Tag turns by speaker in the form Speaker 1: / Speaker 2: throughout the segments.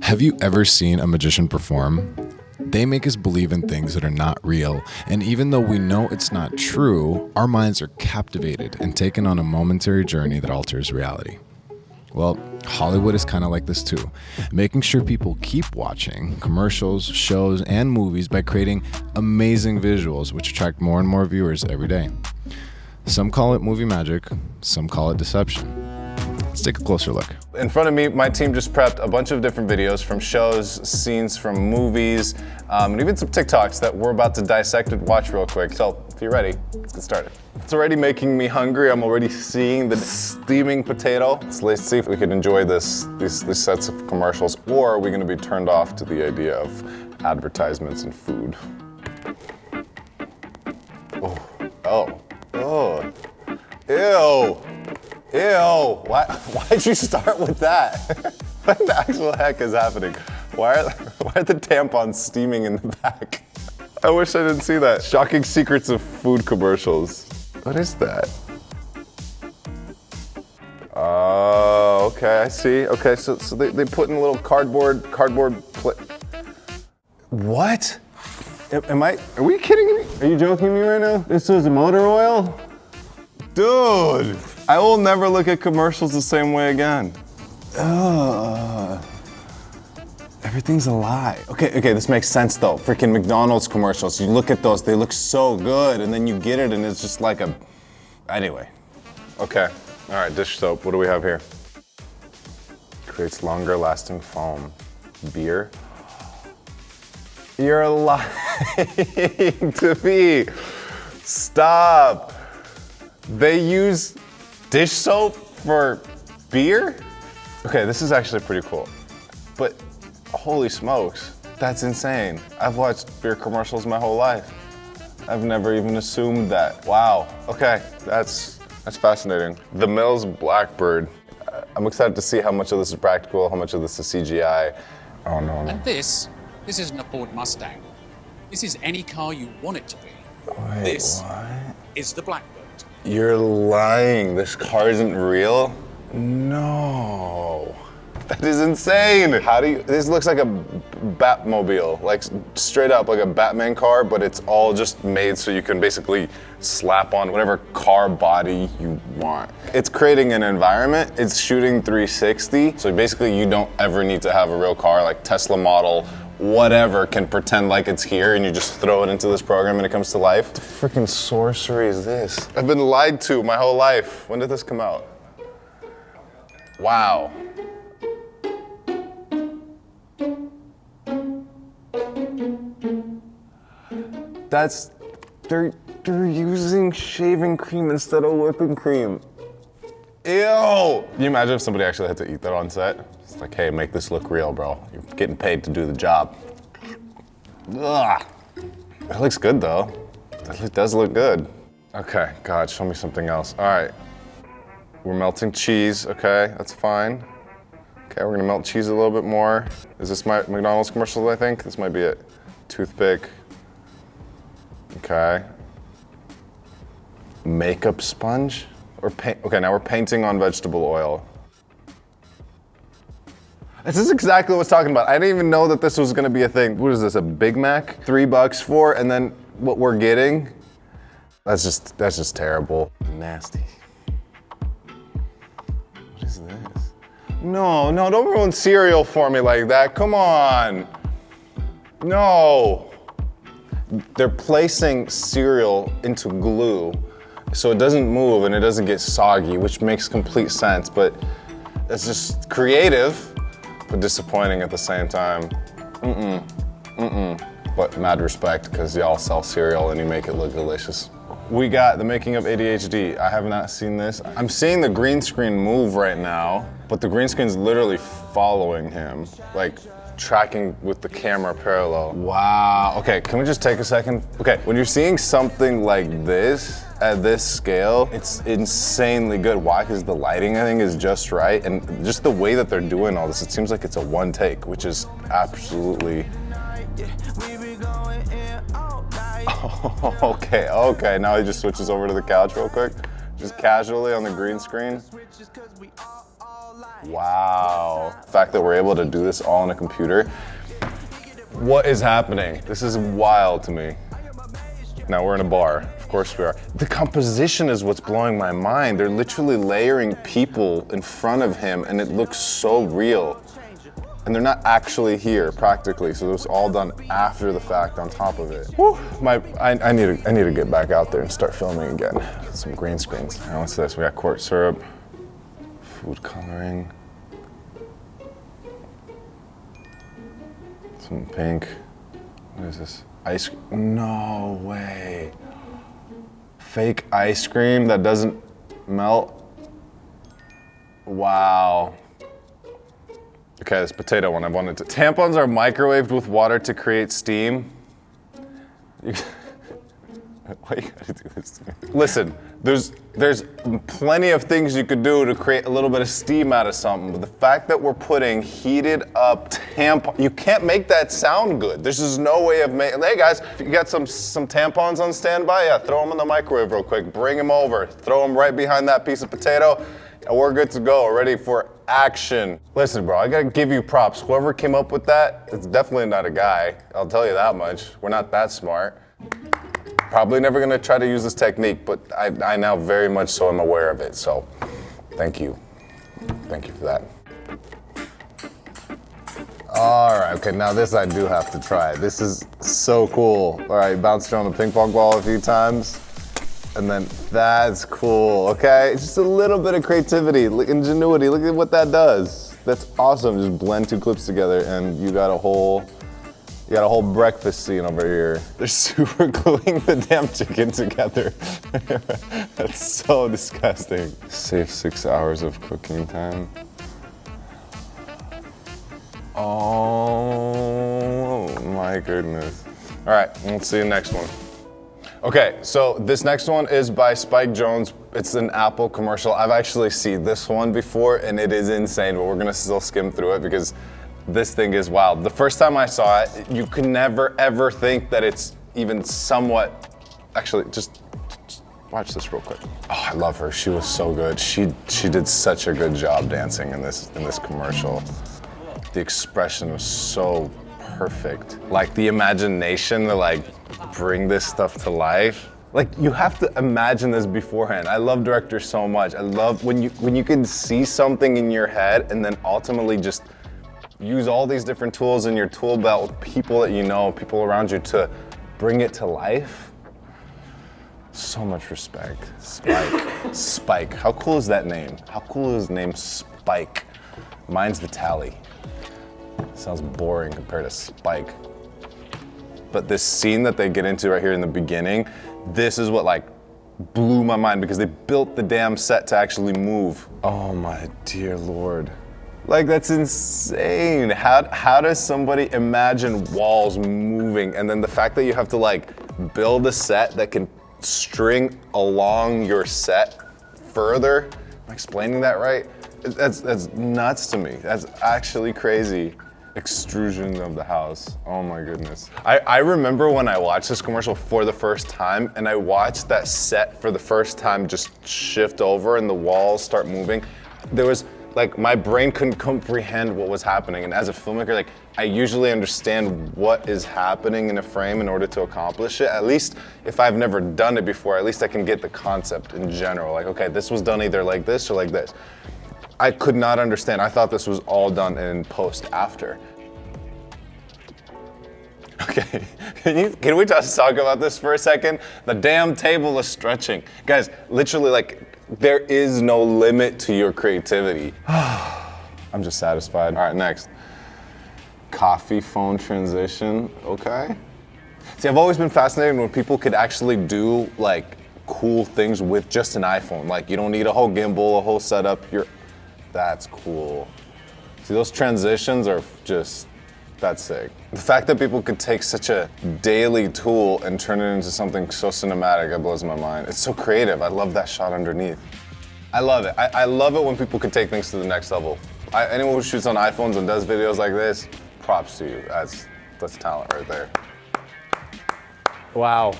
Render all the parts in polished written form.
Speaker 1: Have you ever seen a magician perform? They make us believe in things that are not real, and even though we know it's not true, our minds are captivated and taken on a momentary journey that alters reality. Well, Hollywood is kind of like this too, making sure people keep watching commercials, shows, and movies by creating amazing visuals which attract more and more viewers every day. Some call it movie magic, some call it deception. Let's take a closer look.
Speaker 2: In front of me, my team just prepped a bunch of different videos from shows, scenes from movies, and even some TikToks that we're about to dissect and watch real quick. So if you're ready, let's get started. It's already making me hungry. I'm already seeing the steaming potato. So let's see if we can enjoy these sets of commercials, or are we gonna be turned off to the idea of advertisements and food? Oh, ew. Ew, why'd you start with that? What the actual heck is happening? Why are the tampons steaming in the back? I wish I didn't see that. Shocking secrets of food commercials. What is that? Oh, okay, I see. Okay, so they put in a little cardboard What? Are we kidding me? Are you joking me right now? This is motor oil? Dude, I will never look at commercials the same way again. Everything's a lie. Okay, this makes sense though. Freaking McDonald's commercials, you look at those, they look so good, and then you get it and it's just like a... Anyway. Okay, all right, dish soap, what do we have here? Creates longer lasting foam. Beer? You're lying to me. Stop. They use dish soap for beer? Okay, this is actually pretty cool. But holy smokes, that's insane. I've watched beer commercials my whole life. I've never even assumed that. Wow, okay, that's fascinating. The Mills Blackbird. I'm excited to see how much of this is practical, how much of this is CGI. Oh no.
Speaker 3: And this isn't a Ford Mustang. This is any car you want it to be.
Speaker 2: Wait,
Speaker 3: This
Speaker 2: what?
Speaker 3: is the Blackbird.
Speaker 2: You're lying. This car isn't real? No. That is insane. This looks like a Batmobile, like straight up like a Batman car, but it's all just made so you can basically slap on whatever car body you want. It's creating an environment, it's shooting 360, so basically you don't ever need to have a real car, like Tesla model, whatever can pretend like it's here and you just throw it into this program and it comes to life. What the freaking sorcery is this? I've been lied to my whole life. When did this come out? Wow. They're using shaving cream instead of whipping cream. Ew! Can you imagine if somebody actually had to eat that on set? It's like, hey, make this look real, bro. You're getting paid to do the job. Ugh. It looks good though. It does look good. Okay, God, show me something else. All right, we're melting cheese, okay, that's fine. Okay, we're gonna melt cheese a little bit more. Is this my McDonald's commercial, I think? This might be it. Toothpick. Okay. Makeup sponge? Or paint? Okay, now we're painting on vegetable oil. This is exactly what I was talking about. I didn't even know that this was gonna be a thing. What is this, a Big Mac? $3 for, and then what we're getting? That's just terrible. Nasty. What is this? No, don't ruin cereal for me like that, come on. No. They're placing cereal into glue so it doesn't move and it doesn't get soggy, which makes complete sense, but it's just creative, but disappointing at the same time. But mad respect, because y'all sell cereal and you make it look delicious. We got the making of ADHD. I have not seen this. I'm seeing the green screen move right now, but the green screen's literally following him, like tracking with the camera parallel. Wow, okay, can we just take a second? Okay, when you're seeing something like this, at this scale, it's insanely good. Why? Because the lighting, I think, is just right, and just the way that they're doing all this, it seems like it's a one take, which is absolutely... Oh, okay, now he just switches over to the couch real quick, just casually on the green screen. Wow. The fact that we're able to do this all on a computer. What is happening? This is wild to me. Now we're in a bar. Of course we are. The composition is what's blowing my mind. They're literally layering people in front of him and it looks so real. And they're not actually here practically, so it was all done after the fact on top of it. Whew. I need to get back out there and start filming again. Some green screens. Now what's this? We got quartz syrup, food coloring, some pink. What is this? Ice cream? No way. Fake ice cream that doesn't melt. Wow. Okay, this potato one, I wanted to. Tampons are microwaved with water to create steam. Why you gotta do this to me? Listen, there's plenty of things you could do to create a little bit of steam out of something, but the fact that we're putting heated up tampons, you can't make that sound good. There's just no way of making, hey guys, if you got some tampons on standby, yeah, throw them in the microwave real quick, bring them over, throw them right behind that piece of potato, and we're good to go, ready for action. Listen, bro, I gotta give you props. Whoever came up with that, it's definitely not a guy. I'll tell you that much. We're not that smart. Probably never gonna try to use this technique, but I now very much so am aware of it, so thank you. Thank you for that. All right, okay, now this I do have to try. This is so cool. All right, bounced around the ping pong ball a few times. And then that's cool, okay? Just a little bit of creativity, ingenuity, look at what that does. That's awesome, just blend two clips together and you got a whole breakfast scene over here. They're super gluing the damn chicken together. That's so disgusting. Save 6 hours of cooking time. Oh my goodness. All right, we'll see you next one. Okay, so this next one is by Spike Jonze. It's an Apple commercial. I've actually seen this one before and it is insane, but we're gonna still skim through it because this thing is wild. The first time I saw it, you could never ever think that it's even somewhat, actually, just watch this real quick. Oh, I love her, she was so good. She did such a good job dancing in this commercial. The expression was so perfect. Like the imagination to like bring this stuff to life. Like you have to imagine this beforehand. I love directors so much. I love when you can see something in your head and then ultimately just use all these different tools in your tool belt with people that you know, people around you to bring it to life. So much respect. Spike. Spike. How cool is that name? How cool is the name Spike? Mine's Vitaly. Sounds boring compared to Spike. But this scene that they get into right here in the beginning, this is what like blew my mind because they built the damn set to actually move. Oh my dear Lord. Like that's insane. How does somebody imagine walls moving? And then the fact that you have to like build a set that can string along your set further. Am I explaining that right? That's nuts to me. That's actually crazy. Extrusion of the house. Oh my goodness. I remember when I watched this commercial for the first time and I watched that set for the first time just shift over and the walls start moving. There was like, my brain couldn't comprehend what was happening. And as a filmmaker, like, I usually understand what is happening in a frame in order to accomplish it. At least if I've never done it before, at least I can get the concept in general. Like, okay, this was done either like this or like this. I could not understand. I thought this was all done in post after. Okay, can we just talk about this for a second? The damn table is stretching. Guys, literally like, there is no limit to your creativity. I'm just satisfied. All right, next. Coffee phone transition, okay. See, I've always been fascinated when people could actually do like cool things with just an iPhone. Like you don't need a whole gimbal, a whole setup. That's cool. See, those transitions are just, that's sick. The fact that people could take such a daily tool and turn it into something so cinematic, that blows my mind. It's so creative. I love that shot underneath. I love it. I love it when people can take things to the next level. Anyone who shoots on iPhones and does videos like this, props to you. That's talent right there. Wow.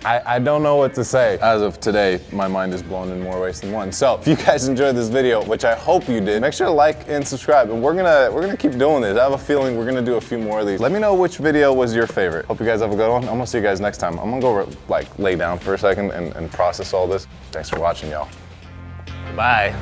Speaker 2: I don't know what to say. As of today, my mind is blown in more ways than one. So if you guys enjoyed this video, which I hope you did, make sure to like and subscribe. And we're gonna keep doing this. I have a feeling we're gonna do a few more of these. Let me know which video was your favorite. Hope you guys have a good one. I'm gonna see you guys next time. I'm gonna go like lay down for a second and process all this. Thanks for watching, y'all. Bye.